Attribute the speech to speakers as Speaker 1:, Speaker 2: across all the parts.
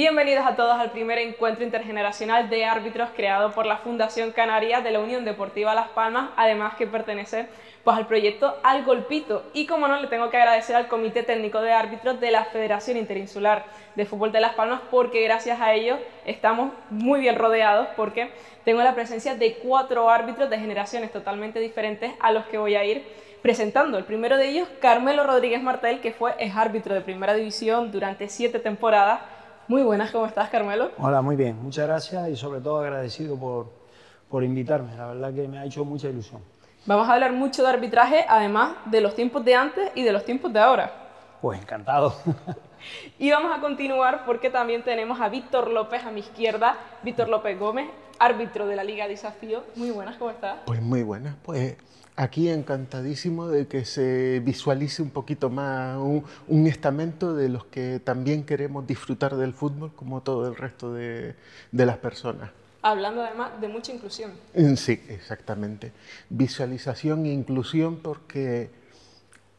Speaker 1: Bienvenidos a todos al primer encuentro intergeneracional de árbitros creado por la Fundación Canaria de la Unión Deportiva Las Palmas, además que pertenece al proyecto Al Golpito. Y como no, le tengo que agradecer al Comité Técnico de Árbitros de la Federación Interinsular de Fútbol de Las Palmas, porque gracias a ellos estamos muy bien rodeados, porque tengo la presencia de 4 árbitros de generaciones totalmente diferentes a los que voy a ir presentando. El primero de ellos, Carmelo Rodríguez Martel, que fue árbitro de Primera División durante 7 temporadas. Muy buenas, ¿cómo estás, Carmelo?
Speaker 2: Hola, muy bien, muchas gracias y sobre todo agradecido por invitarme, la verdad que me ha hecho mucha ilusión.
Speaker 1: Vamos a hablar mucho de arbitraje, además de los tiempos de antes y de los tiempos de ahora.
Speaker 2: Pues encantado.
Speaker 1: Y vamos a continuar porque también tenemos a Víctor López a mi izquierda, Víctor López Gómez, árbitro de la Liga Desafío. Muy buenas, ¿cómo estás?
Speaker 3: Pues muy buenas, pues aquí encantadísimo de que se visualice un poquito más un estamento de los que también queremos disfrutar del fútbol como todo el resto de las personas.
Speaker 1: Hablando además de mucha inclusión.
Speaker 3: Sí, exactamente. Visualización e inclusión porque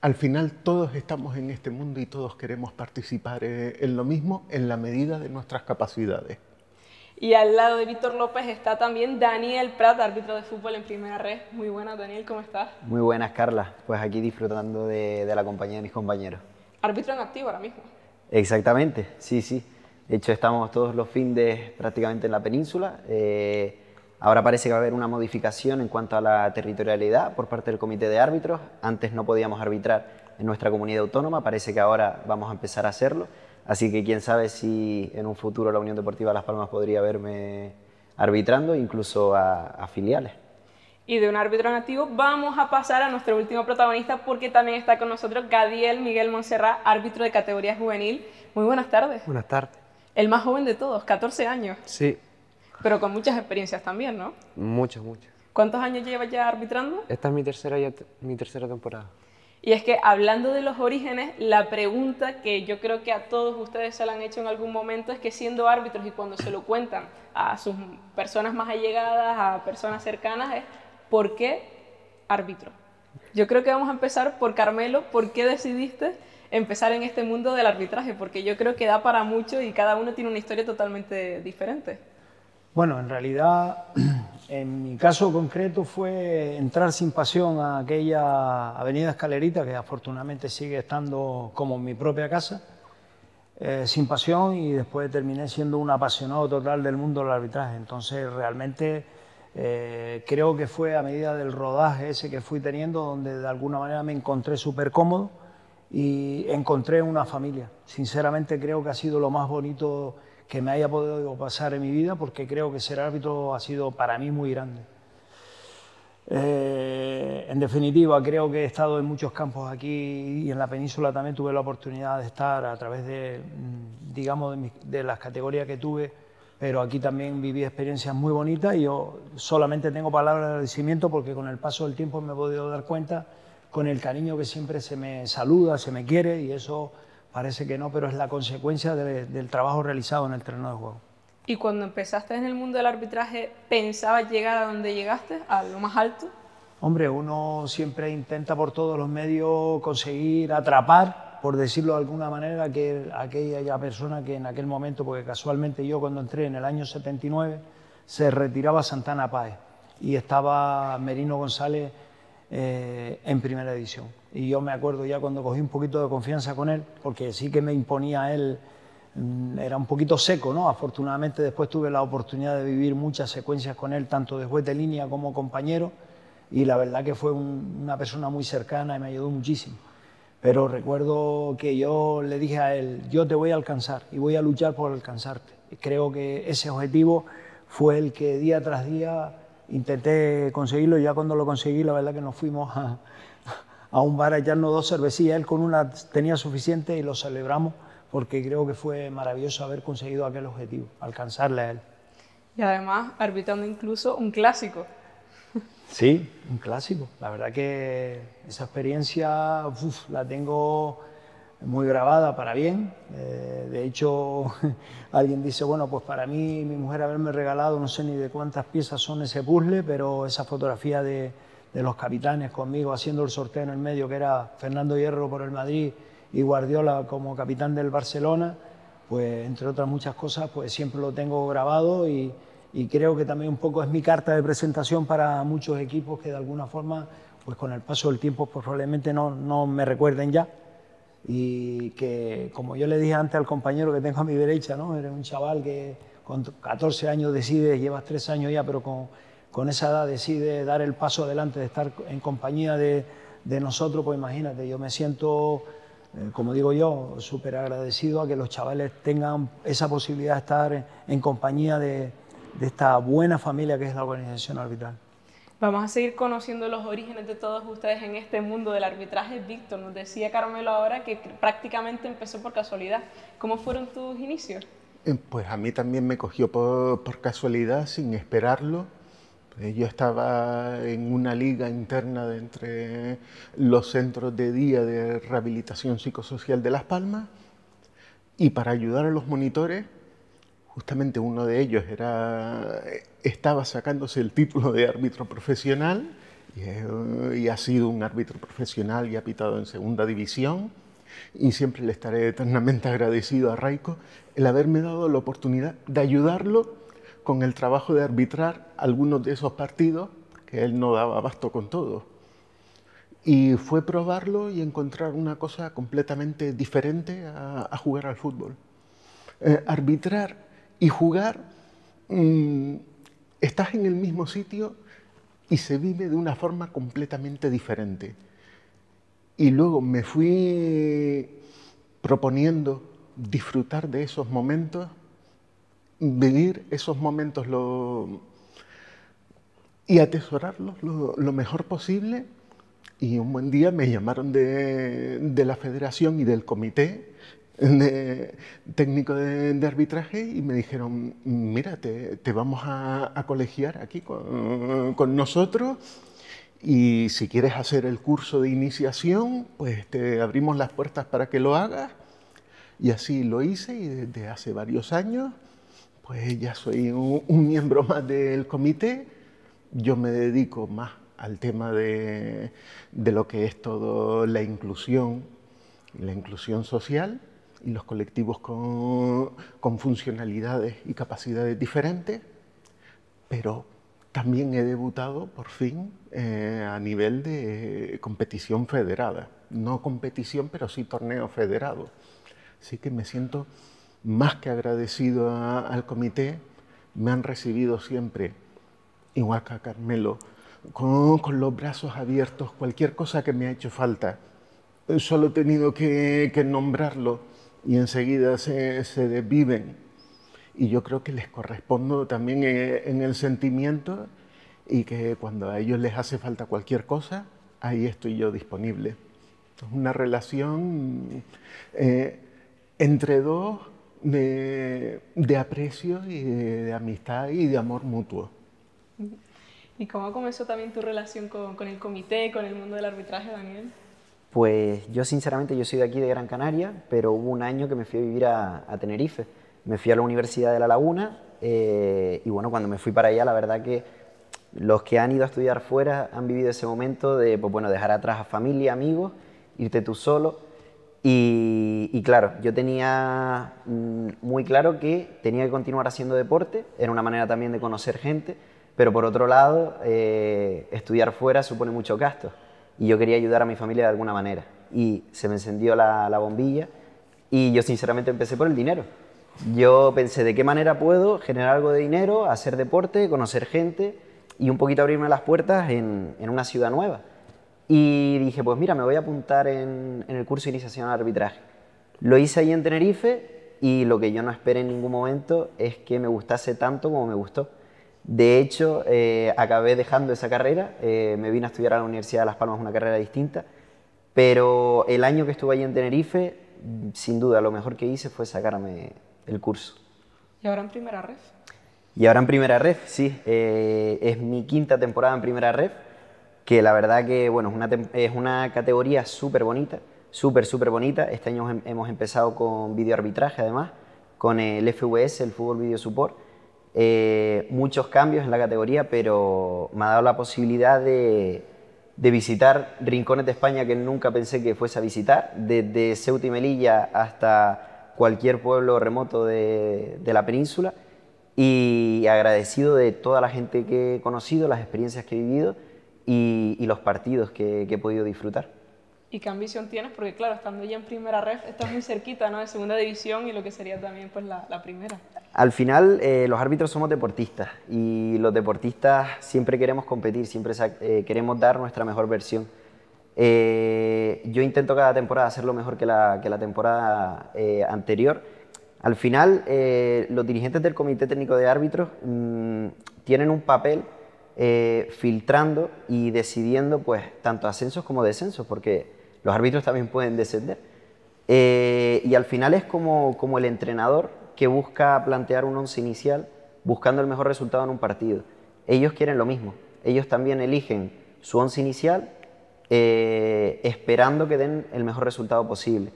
Speaker 3: al final todos estamos en este mundo y todos queremos participar en lo mismo en la medida de nuestras capacidades.
Speaker 1: Y al lado de Víctor López está también Daniel Prat, árbitro de fútbol en Primera Red. Muy buenas, Daniel, ¿cómo estás?
Speaker 4: Muy buenas, Carla. Pues aquí disfrutando de la compañía de mis compañeros.
Speaker 1: Árbitro en activo ahora mismo.
Speaker 4: Exactamente, sí, sí. De hecho, estamos todos los fines prácticamente en la península. Ahora parece que va a haber una modificación en cuanto a la territorialidad por parte del comité de árbitros. Antes no podíamos arbitrar en nuestra comunidad autónoma, parece que ahora vamos a empezar a hacerlo. Así que quién sabe si en un futuro la Unión Deportiva Las Palmas podría verme arbitrando, incluso a filiales.
Speaker 1: Y de un árbitro en activo vamos a pasar a nuestro último protagonista, porque también está con nosotros Gadiel Miguel Montserrat, árbitro de categoría juvenil. Muy buenas tardes.
Speaker 5: Buenas tardes.
Speaker 1: El más joven de todos, 14 años.
Speaker 5: Sí.
Speaker 1: Pero con muchas experiencias también, ¿no?
Speaker 5: Muchas.
Speaker 1: ¿Cuántos años llevas ya arbitrando?
Speaker 5: Esta es mi tercera temporada.
Speaker 1: Y es que hablando de los orígenes, la pregunta que yo creo que a todos ustedes se la han hecho en algún momento es que siendo árbitros y cuando se lo cuentan a sus personas más allegadas, a personas cercanas, es ¿por qué árbitro? Yo creo que vamos a empezar por Carmelo. ¿Por qué decidiste empezar en este mundo del arbitraje? Porque yo creo que da para mucho y cada uno tiene una historia totalmente diferente.
Speaker 2: Bueno, en realidad, en mi caso concreto fue entrar sin pasión a aquella avenida Escalerita, que afortunadamente sigue estando como mi propia casa, sin pasión, y después terminé siendo un apasionado total del mundo del arbitraje. Entonces realmente creo que fue a medida del rodaje ese que fui teniendo donde de alguna manera me encontré súper cómodo y encontré una familia. Sinceramente creo que ha sido lo más bonito que me haya podido pasar en mi vida, porque creo que ser árbitro ha sido para mí muy grande. En definitiva, creo que he estado en muchos campos aquí y en la península también tuve la oportunidad de estar a través de, digamos, de las categorías que tuve, pero aquí también viví experiencias muy bonitas y yo solamente tengo palabras de agradecimiento porque con el paso del tiempo me he podido dar cuenta con el cariño que siempre se me saluda, se me quiere, y eso parece que no, pero es la consecuencia del trabajo realizado en el terreno de juego.
Speaker 1: ¿Y cuando empezaste en el mundo del arbitraje, pensabas llegar a donde llegaste, a lo más alto?
Speaker 2: Hombre, uno siempre intenta por todos los medios conseguir atrapar, por decirlo de alguna manera, aquella persona que en aquel momento, porque casualmente yo cuando entré en el año 79, se retiraba Santana Páez y estaba Merino González en Primera División. Y yo me acuerdo ya cuando cogí un poquito de confianza con él, porque sí que me imponía él, era un poquito seco, ¿no? Afortunadamente después tuve la oportunidad de vivir muchas secuencias con él, tanto de juez de línea como compañero, y la verdad que fue una persona muy cercana y me ayudó muchísimo. Pero recuerdo que yo le dije a él, yo te voy a alcanzar y voy a luchar por alcanzarte. Y creo que ese objetivo fue el que día tras día intenté conseguirlo, y ya cuando lo conseguí, la verdad que nos fuimos a un bar a echarnos 2 cervecillas. Él con una tenía suficiente y lo celebramos porque creo que fue maravilloso haber conseguido aquel objetivo, alcanzarle a él.
Speaker 1: Y además arbitrando incluso un clásico.
Speaker 2: Sí, un clásico. La verdad que esa experiencia la tengo muy grabada para bien. De hecho, alguien dice, bueno, pues para mí, mi mujer haberme regalado, no sé ni de cuántas piezas son ese puzzle, pero esa fotografía de los capitanes conmigo haciendo el sorteo en el medio, que era Fernando Hierro por el Madrid y Guardiola como capitán del Barcelona, pues entre otras muchas cosas, pues siempre lo tengo grabado y creo que también un poco es mi carta de presentación para muchos equipos que de alguna forma, pues con el paso del tiempo, pues probablemente no me recuerden ya. Y que, como yo le dije antes al compañero que tengo a mi derecha, ¿no? Eres un chaval que con 14 años decides, llevas 3 años ya, pero con esa edad decides dar el paso adelante de estar en compañía de nosotros, pues imagínate, yo me siento, como digo yo, súper agradecido a que los chavales tengan esa posibilidad de estar en compañía de esta buena familia que es la organización arbitral.
Speaker 1: Vamos a seguir conociendo los orígenes de todos ustedes en este mundo del arbitraje. Víctor, nos decía Carmelo ahora que prácticamente empezó por casualidad. ¿Cómo fueron tus inicios?
Speaker 3: Pues a mí también me cogió por casualidad, sin esperarlo. Yo estaba en una liga interna de entre los centros de día de rehabilitación psicosocial de Las Palmas y para ayudar a los monitores, justamente uno de ellos estaba sacándose el título de árbitro profesional y ha sido un árbitro profesional y ha pitado en segunda división y siempre le estaré eternamente agradecido a Raico el haberme dado la oportunidad de ayudarlo con el trabajo de arbitrar algunos de esos partidos que él no daba abasto con todo. Y fue probarlo y encontrar una cosa completamente diferente a jugar al fútbol. Arbitrar y jugar, estás en el mismo sitio y se vive de una forma completamente diferente. Y luego me fui proponiendo disfrutar de esos momentos, vivir esos momentos y atesorarlos lo mejor posible. Y un buen día me llamaron de la federación y del comité técnico de arbitraje y me dijeron, mira, te vamos a colegiar aquí con nosotros y si quieres hacer el curso de iniciación, pues te abrimos las puertas para que lo hagas. Y así lo hice y desde hace varios años pues ya soy un miembro más del comité. Yo me dedico más al tema de lo que es todo la inclusión social y los colectivos con funcionalidades y capacidades diferentes, pero también he debutado por fin a nivel de competición federada. No competición, pero sí torneo federado. Así que me siento más que agradecido al comité. Me han recibido siempre, igual que a Carmelo, con los brazos abiertos. Cualquier cosa que me ha hecho falta, solo he tenido que nombrarlo y enseguida se desviven. Y yo creo que les correspondo también en el sentimiento y que cuando a ellos les hace falta cualquier cosa, ahí estoy yo disponible. Es una relación entre dos de aprecio y de amistad y de amor mutuo.
Speaker 1: ¿Y cómo comenzó también tu relación con el comité, con el mundo del arbitraje, Daniel?
Speaker 4: Pues yo sinceramente, yo soy de aquí de Gran Canaria, pero hubo un año que me fui a vivir a Tenerife. Me fui a la Universidad de La Laguna y bueno, cuando me fui para allá, la verdad que los que han ido a estudiar fuera han vivido ese momento de, pues bueno, dejar atrás a familia, amigos, irte tú solo. Y claro, yo tenía muy claro que tenía que continuar haciendo deporte, era una manera también de conocer gente, pero por otro lado, estudiar fuera supone mucho gasto y yo quería ayudar a mi familia de alguna manera. Y se me encendió la bombilla y yo sinceramente empecé por el dinero. Yo pensé, ¿de qué manera puedo generar algo de dinero, hacer deporte, conocer gente y un poquito abrirme las puertas en una ciudad nueva? Y dije, pues mira, me voy a apuntar en el curso de iniciación al arbitraje. Lo hice ahí en Tenerife y lo que yo no esperé en ningún momento es que me gustase tanto como me gustó. De hecho, acabé dejando esa carrera, me vine a estudiar a la Universidad de Las Palmas, una carrera distinta, pero el año que estuve allí en Tenerife, sin duda, lo mejor que hice fue sacarme el curso.
Speaker 1: ¿Y ahora en Primera Ref?
Speaker 4: Y ahora en Primera Ref, sí, es mi quinta temporada en Primera Ref, que la verdad que bueno, es una categoría súper bonita, súper bonita. Este año hemos empezado con videoarbitraje además, con el FVS, el Fútbol Video Support. Muchos cambios en la categoría, pero me ha dado la posibilidad de visitar rincones de España que nunca pensé que fuese a visitar, desde Ceuta y Melilla hasta cualquier pueblo remoto de la península, y agradecido de toda la gente que he conocido, las experiencias que he vivido y los partidos que he podido disfrutar.
Speaker 1: ¿Y qué ambición tienes? Porque claro, estando ya en primera ref, estás muy cerquita, ¿no?, de segunda división y lo que sería también pues la primera.
Speaker 4: Al final, los árbitros somos deportistas y los deportistas siempre queremos competir, siempre queremos dar nuestra mejor versión. Yo intento cada temporada hacerlo mejor que la temporada anterior. Al final, los dirigentes del Comité Técnico de Árbitros tienen un papel filtrando y decidiendo pues, tanto ascensos como descensos, porque los árbitros también pueden descender. Y al final es como el entrenador que busca plantear un once inicial buscando el mejor resultado en un partido. Ellos quieren lo mismo. Ellos también eligen su once inicial esperando que den el mejor resultado posible.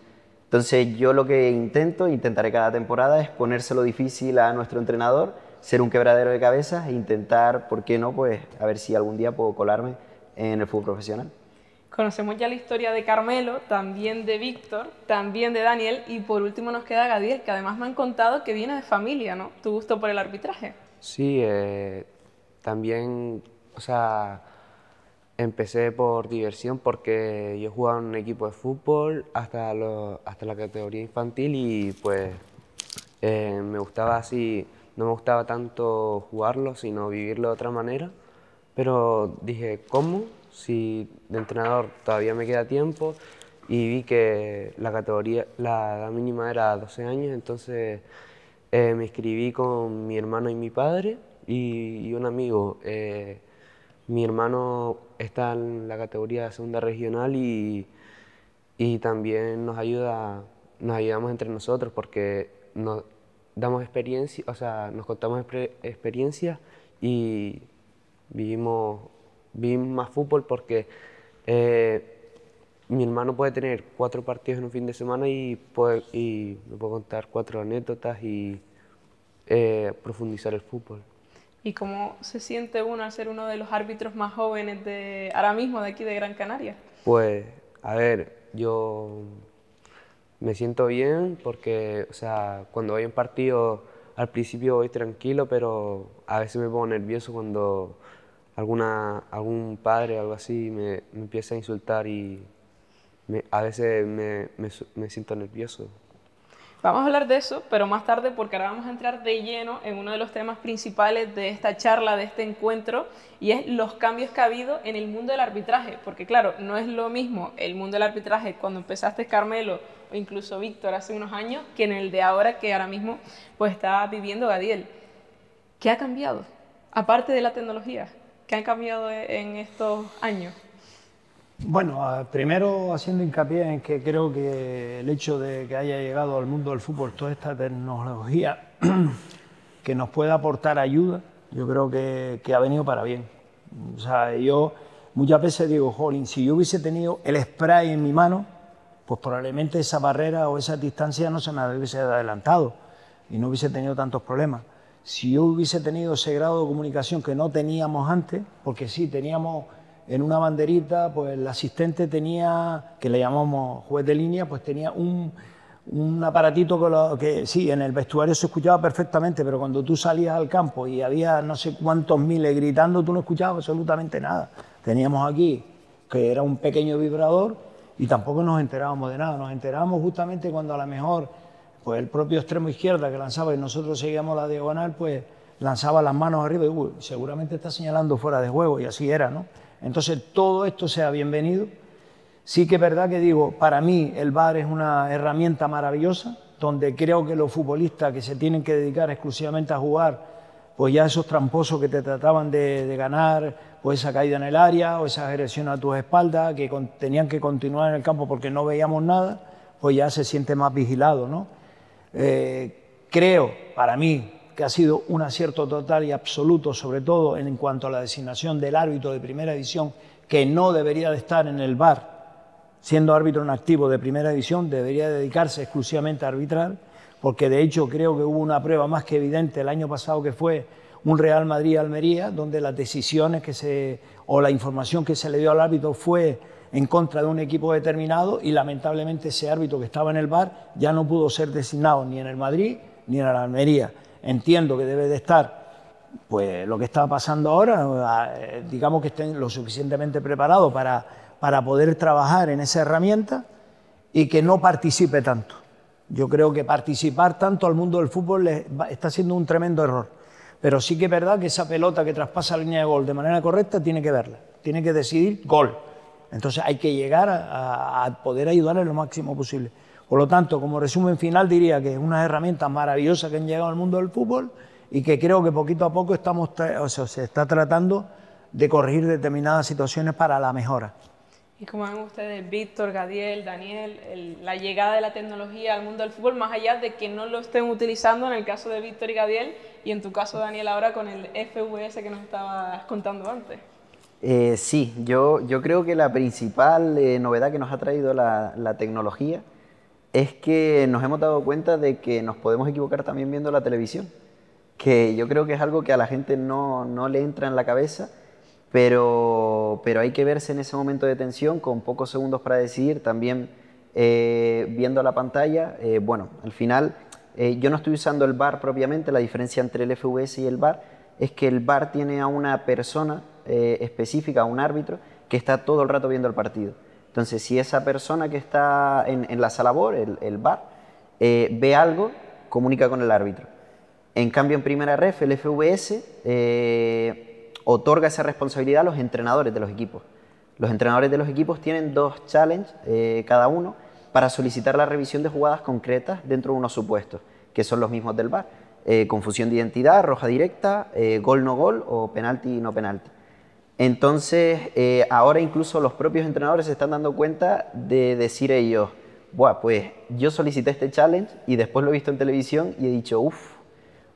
Speaker 4: Entonces yo lo que intentaré cada temporada es ponérselo difícil a nuestro entrenador, ser un quebradero de cabezas e intentar, ¿por qué no?, pues a ver si algún día puedo colarme en el fútbol profesional.
Speaker 1: Conocemos ya la historia de Carmelo, también de Víctor, también de Daniel y por último nos queda Gadiel, que además me han contado que viene de familia, ¿no?, tu gusto por el arbitraje.
Speaker 5: Sí, también, o sea, empecé por diversión porque yo jugaba en un equipo de fútbol hasta la categoría infantil y pues me gustaba así, no me gustaba tanto jugarlo, sino vivirlo de otra manera, pero dije, ¿cómo? Si de entrenador todavía me queda tiempo y vi que la edad mínima era 12 años, entonces me inscribí con mi hermano y mi padre y un amigo. Mi hermano está en la categoría de segunda regional y también nos ayudamos entre nosotros porque nos damos experiencia, o sea, nos contamos experiencias y vivimos más fútbol porque mi hermano puede tener 4 partidos en un fin de semana y me puede contar 4 anécdotas y profundizar el fútbol.
Speaker 1: ¿Y cómo se siente uno al ser uno de los árbitros más jóvenes ahora mismo de aquí de Gran Canaria?
Speaker 5: Pues, a ver, yo me siento bien porque, o sea, cuando voy en partido al principio voy tranquilo, pero a veces me pongo nervioso cuando algún padre o algo así me empieza a insultar y a veces me siento nervioso.
Speaker 1: Vamos a hablar de eso, pero más tarde porque ahora vamos a entrar de lleno en uno de los temas principales de esta charla, de este encuentro, y es los cambios que ha habido en el mundo del arbitraje, porque claro, no es lo mismo el mundo del arbitraje cuando empezaste, Carmelo, o incluso Víctor hace unos años, que en el de ahora, que ahora mismo pues está viviendo Gadiel. ¿Qué ha cambiado? Aparte de la tecnología, ¿qué ha cambiado en estos años?
Speaker 2: Bueno, primero haciendo hincapié en que creo que el hecho de que haya llegado al mundo del fútbol toda esta tecnología que nos puede aportar ayuda, yo creo que ha venido para bien. O sea, yo muchas veces digo, jolín, si yo hubiese tenido el spray en mi mano, pues probablemente esa barrera o esa distancia no se me hubiese adelantado y no hubiese tenido tantos problemas. Si yo hubiese tenido ese grado de comunicación que no teníamos antes, porque sí, teníamos en una banderita, pues el asistente tenía, que le llamamos juez de línea, pues tenía un aparatito que sí, en el vestuario se escuchaba perfectamente, pero cuando tú salías al campo y había no sé cuántos miles gritando, tú no escuchabas absolutamente nada. Teníamos aquí que era un pequeño vibrador y tampoco nos enterábamos de nada. Nos enterábamos justamente cuando a lo mejor pues el propio extremo izquierda que lanzaba y nosotros seguíamos la diagonal, pues lanzaba las manos arriba y seguramente está señalando fuera de juego, y así era, ¿no? Entonces todo esto sea bienvenido. Sí que es verdad que digo, para mí el VAR es una herramienta maravillosa, donde creo que los futbolistas que se tienen que dedicar exclusivamente a jugar, pues ya esos tramposos que te trataban de ganar, pues esa caída en el área o esa agresión a tus espaldas, que tenían que continuar en el campo porque no veíamos nada, pues ya se siente más vigilado, ¿no? Creo, para mí, que ha sido un acierto total y absoluto, sobre todo en cuanto a la designación del árbitro de primera división, que no debería de estar en el VAR, siendo árbitro en activo de primera división, debería dedicarse exclusivamente a arbitrar, porque de hecho creo que hubo una prueba más que evidente el año pasado, que fue un Real Madrid-Almería, donde las decisiones o la información que se le dio al árbitro fue en contra de un equipo determinado y lamentablemente ese árbitro que estaba en el VAR ya no pudo ser designado ni en el Madrid ni en el Almería. Entiendo que debe de estar, pues lo que está pasando ahora, digamos que estén lo suficientemente preparados para poder trabajar en esa herramienta y que no participe tanto. Yo creo que participar tanto al mundo del fútbol está siendo un tremendo error. Pero sí que es verdad que esa pelota que traspasa la línea de gol de manera correcta tiene que verla, tiene que decidir gol. Entonces hay que llegar a poder ayudarle lo máximo posible. Por lo tanto, como resumen final diría que es una herramienta maravillosa que han llegado al mundo del fútbol y que creo que poquito a poco se está tratando de corregir determinadas situaciones para la mejora.
Speaker 1: Y como ven ustedes, Víctor, Gadiel, Daniel, la llegada de la tecnología al mundo del fútbol, más allá de que no lo estén utilizando en el caso de Víctor y Gadiel, y en tu caso, Daniel, ahora con el FVS que nos estabas contando antes.
Speaker 4: Sí, yo creo que la principal novedad que nos ha traído la tecnología es que nos hemos dado cuenta de que nos podemos equivocar también viendo la televisión, que yo creo que es algo que a la gente no le entra en la cabeza, pero hay que verse en ese momento de tensión con pocos segundos para decidir, también viendo la pantalla. Bueno, al final yo no estoy usando el VAR propiamente, la diferencia entre el FVS y el VAR es que el VAR tiene a una persona específica, a un árbitro, que está todo el rato viendo el partido. Entonces, si esa persona que está en la sala VAR, el VAR, ve algo, comunica con el árbitro. En cambio, en primera ref, el FVS otorga esa responsabilidad a los entrenadores de los equipos. Los entrenadores de los equipos tienen 2 challenges cada uno para solicitar la revisión de jugadas concretas dentro de unos supuestos, que son los mismos del VAR. Confusión de identidad, roja directa, gol no gol o penalti no penalti. Entonces, ahora incluso los propios entrenadores se están dando cuenta de decir ellos, buah, pues yo solicité este challenge y después lo he visto en televisión y he dicho, uff,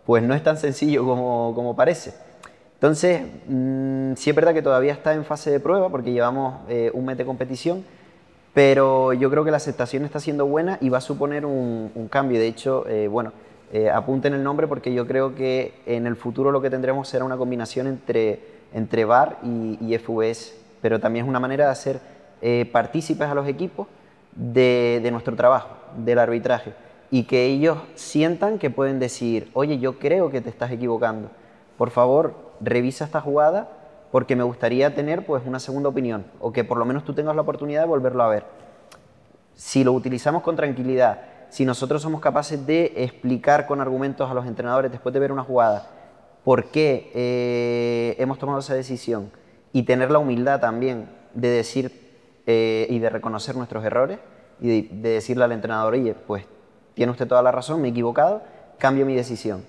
Speaker 4: pues no es tan sencillo como parece. Entonces, sí es verdad que todavía está en fase de prueba porque llevamos un mes de competición, pero yo creo que la aceptación está siendo buena y va a suponer un cambio. De hecho, bueno, apunten el nombre porque yo creo que en el futuro lo que tendremos será una combinación entre VAR y FVS, pero también es una manera de hacer partícipes a los equipos de nuestro trabajo, del arbitraje, y que ellos sientan que pueden decir, oye, yo creo que te estás equivocando, por favor, revisa esta jugada porque me gustaría tener pues una segunda opinión, o que por lo menos tú tengas la oportunidad de volverlo a ver. Si lo utilizamos con tranquilidad, si nosotros somos capaces de explicar con argumentos a los entrenadores después de ver una jugada por qué hemos tomado esa decisión y tener la humildad también de decir y de reconocer nuestros errores y de decirle al entrenador, oye, pues tiene usted toda la razón, me he equivocado, cambio mi decisión.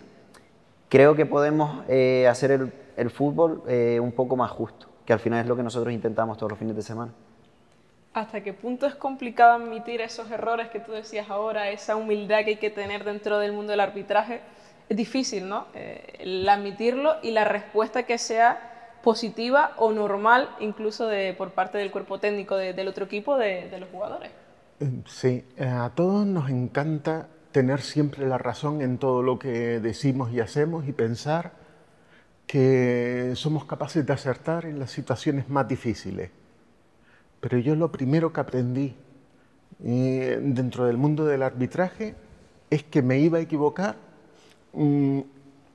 Speaker 4: Creo que podemos hacer el fútbol un poco más justo, que al final es lo que nosotros intentamos todos los fines de semana.
Speaker 1: ¿Hasta qué punto es complicado admitir esos errores que tú decías ahora, esa humildad que hay que tener dentro del mundo del arbitraje? Es difícil, ¿no? El admitirlo y la respuesta que sea positiva o normal, incluso por parte del cuerpo técnico del otro equipo, de los jugadores.
Speaker 3: Sí, a todos nos encanta tener siempre la razón en todo lo que decimos y hacemos y pensar que somos capaces de acertar en las situaciones más difíciles. Pero yo lo primero que aprendí dentro del mundo del arbitraje es que me iba a equivocar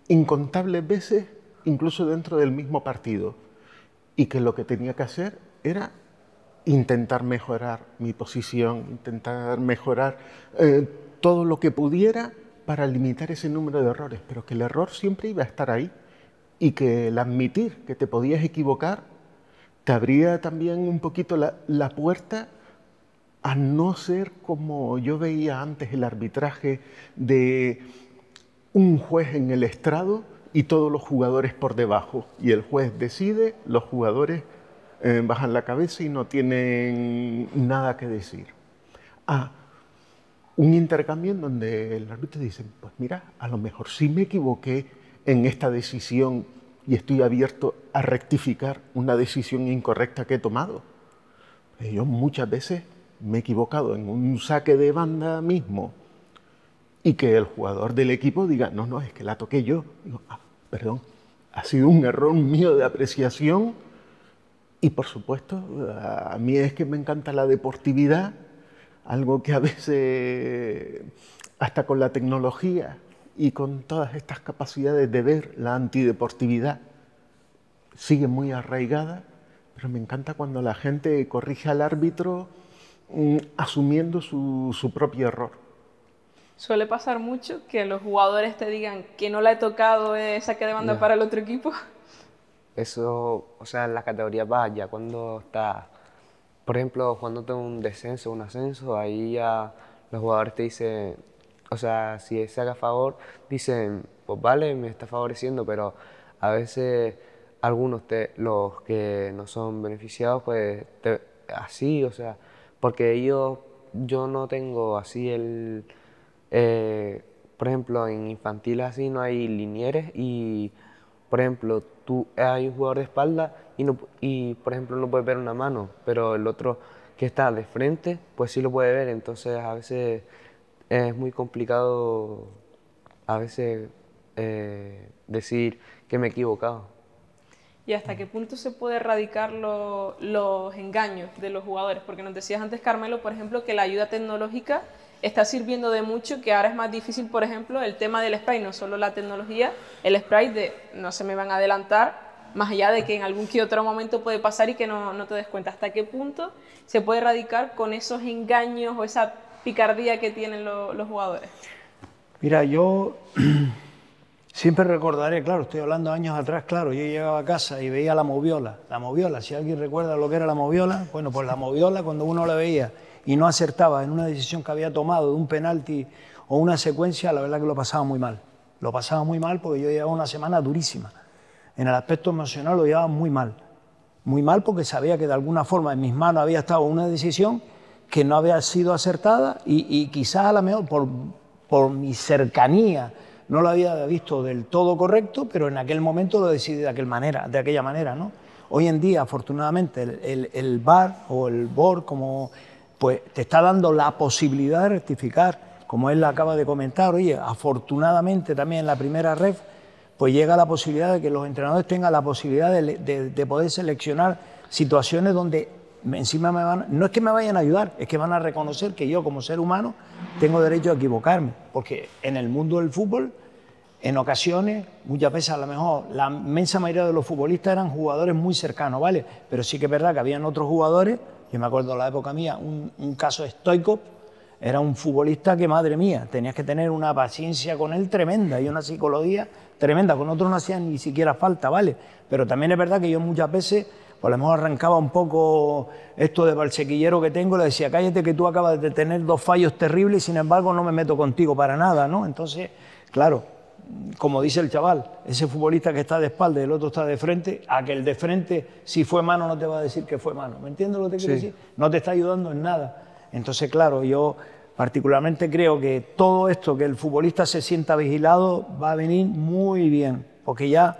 Speaker 3: incontables veces, incluso dentro del mismo partido, y que lo que tenía que hacer era intentar mejorar mi posición, intentar mejorar todo lo que pudiera para limitar ese número de errores, pero que el error siempre iba a estar ahí y que el admitir que te podías equivocar te abría también un poquito la puerta a no ser como yo veía antes el arbitraje de un juez en el estrado y todos los jugadores por debajo, y el juez decide, los jugadores bajan la cabeza y no tienen nada que decir. Un intercambio en donde el árbitro dice, pues mira, a lo mejor sí me equivoqué en esta decisión y estoy abierto a rectificar una decisión incorrecta que he tomado. Yo muchas veces me he equivocado en un saque de banda mismo y que el jugador del equipo diga, no, es que la toqué yo. Digo, perdón, ha sido un error mío de apreciación Y por supuesto, a mí es que me encanta la deportividad, algo que a veces, hasta con la tecnología y con todas estas capacidades de ver la antideportividad, sigue muy arraigada, pero me encanta cuando la gente corrige al árbitro asumiendo su propio error.
Speaker 1: Suele pasar mucho que los jugadores te digan que no la he tocado esa que demanda para el otro equipo.
Speaker 5: Eso, o sea, en las categorías bajas, ya cuando está, por ejemplo, jugándote un descenso, un ascenso, ahí ya los jugadores te dicen, o sea, si se haga a favor, dicen, pues vale, me está favoreciendo, pero a veces algunos, los que no son beneficiados, pues así, o sea, porque ellos, yo no tengo así por ejemplo, en infantiles así no hay linieres y, por ejemplo, hay un jugador de espalda y, por ejemplo, no puede ver una mano, pero el otro que está de frente, pues sí lo puede ver, entonces a veces es muy complicado a veces decir que me he equivocado.
Speaker 1: ¿Y hasta qué punto se puede erradicar los engaños de los jugadores? Porque nos decías antes, Carmelo, por ejemplo, que la ayuda tecnológica está sirviendo de mucho, que ahora es más difícil, por ejemplo, el tema del spray, no solo la tecnología, el spray de no se me van a adelantar, más allá de que en algún que otro momento puede pasar y que no te des cuenta. ¿Hasta qué punto se puede erradicar con esos engaños o esa picardía que tienen los jugadores?
Speaker 2: Mira, yo siempre recordaré, claro, estoy hablando años atrás, claro, yo llegaba a casa y veía la moviola. La moviola, si alguien recuerda lo que era la moviola, bueno, pues la moviola cuando uno la veía y no acertaba en una decisión que había tomado de un penalti o una secuencia, la verdad que lo pasaba muy mal. Lo pasaba muy mal porque yo llevaba una semana durísima. En el aspecto emocional lo llevaba muy mal. Muy mal porque sabía que de alguna forma en mis manos había estado una decisión que no había sido acertada y quizás a lo mejor por mi cercanía no lo había visto del todo correcto, pero en aquel momento lo decidí de aquella manera, ¿no? Hoy en día, afortunadamente, el VAR o el BOR, como pues te está dando la posibilidad de rectificar, como él acaba de comentar. Oye, afortunadamente también en la primera ref, pues llega la posibilidad de que los entrenadores tengan la posibilidad de poder seleccionar situaciones donde encima no es que me vayan a ayudar, es que van a reconocer que yo como ser humano tengo derecho a equivocarme, porque en el mundo del fútbol, en ocasiones, muchas veces a lo mejor la inmensa mayoría de los futbolistas eran jugadores muy cercanos, ¿vale? Pero sí que es verdad que habían otros jugadores, yo me acuerdo de la época mía, un caso de Stoichkov, era un futbolista que, madre mía, tenías que tener una paciencia con él tremenda y una psicología tremenda, con otros no hacían ni siquiera falta, ¿vale? Pero también es verdad que yo muchas veces, pues a lo mejor arrancaba un poco esto de balsequillero que tengo, le decía, cállate que tú acabas de tener 2 fallos terribles y sin embargo no me meto contigo para nada, ¿no? Entonces, claro, como dice el chaval, ese futbolista que está de espalda y el otro está de frente, a que el de frente, si fue mano, no te va a decir que fue mano. ¿Me entiendes lo que te quiero decir? No te está ayudando en nada. Entonces, claro, yo particularmente creo que todo esto, que el futbolista se sienta vigilado, va a venir muy bien, porque ya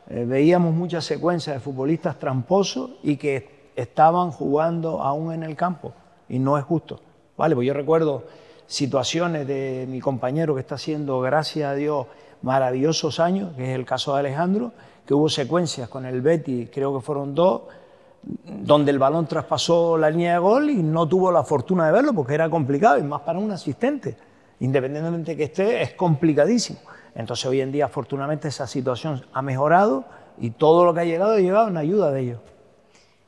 Speaker 2: veíamos muchas secuencias de futbolistas tramposos y que estaban jugando aún en el campo, y no es justo. Vale, pues yo recuerdo situaciones de mi compañero que está haciendo, gracias a Dios, maravillosos años, que es el caso de Alejandro, que hubo secuencias con el Betis, creo que fueron 2, donde el balón traspasó la línea de gol y no tuvo la fortuna de verlo porque era complicado, y más para un asistente, independientemente que esté, es complicadísimo. Entonces hoy en día, afortunadamente, esa situación ha mejorado y todo lo que ha llegado en ayuda de ellos.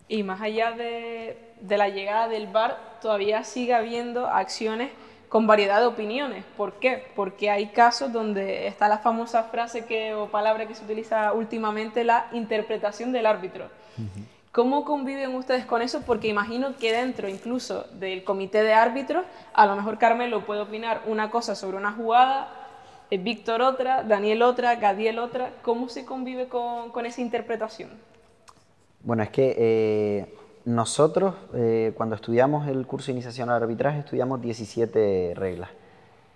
Speaker 1: Y más allá de la llegada del VAR, todavía sigue habiendo acciones con variedad de opiniones. ¿Por qué? Porque hay casos donde está la famosa frase o palabra que se utiliza últimamente, la interpretación del árbitro. ¿Cómo conviven ustedes con eso? Porque imagino que dentro incluso del comité de árbitros, a lo mejor Carmelo puede opinar una cosa sobre una jugada, Víctor otra, Daniel otra, Gadiel otra. ¿Cómo se convive con esa interpretación?
Speaker 4: Bueno, es que nosotros, cuando estudiamos el curso de iniciación al arbitraje, estudiamos 17 reglas,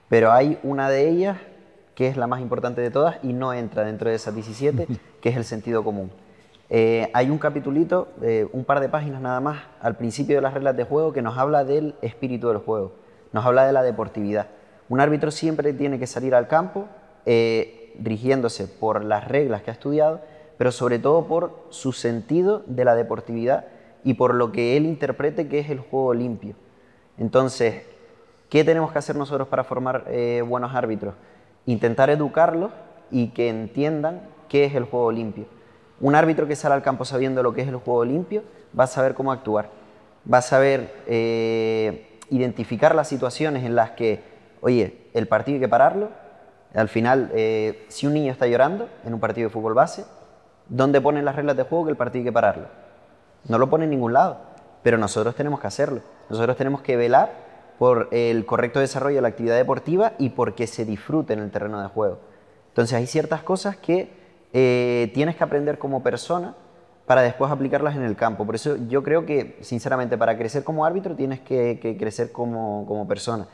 Speaker 4: pero hay una de ellas que es la más importante de todas y no entra dentro de esas 17, que es el sentido común. Hay un capitulito, un par de páginas nada más, al principio de las reglas de juego, que nos habla del espíritu del juego, nos habla de la deportividad. Un árbitro siempre tiene que salir al campo rigiéndose por las reglas que ha estudiado, pero sobre todo por su sentido de la deportividad y por lo que él interprete que es el juego limpio. Entonces, ¿qué tenemos que hacer nosotros para formar buenos árbitros? Intentar educarlos y que entiendan qué es el juego limpio. Un árbitro que sale al campo sabiendo lo que es el juego limpio va a saber cómo actuar, va a saber identificar las situaciones en las que, oye, el partido hay que pararlo. Al final, si un niño está llorando en un partido de fútbol base, ¿dónde ponen las reglas de juego que el partido hay que pararlo? No lo pone en ningún lado, pero nosotros tenemos que hacerlo. Nosotros tenemos que velar por el correcto desarrollo de la actividad deportiva y porque se disfrute en el terreno de juego. Entonces hay ciertas cosas que tienes que aprender como persona para después aplicarlas en el campo. Por eso yo creo que, sinceramente, para crecer como árbitro tienes que crecer como persona.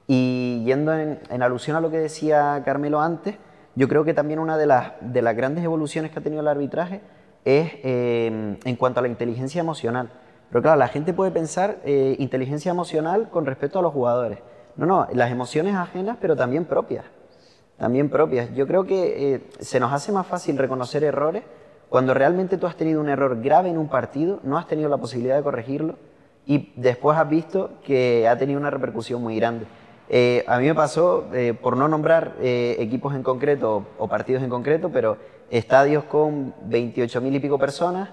Speaker 4: Y yendo en alusión a lo que decía Carmelo antes, yo creo que también una de las grandes evoluciones que ha tenido el arbitraje es en cuanto a la inteligencia emocional. Pero claro, la gente puede pensar inteligencia emocional con respecto a los jugadores. No, las emociones ajenas, pero también propias. También propias. Yo creo que se nos hace más fácil reconocer errores cuando realmente tú has tenido un error grave en un partido, no has tenido la posibilidad de corregirlo y después has visto que ha tenido una repercusión muy grande. A mí me pasó, por no nombrar equipos en concreto o partidos en concreto, pero estadios con 28.000 y pico personas,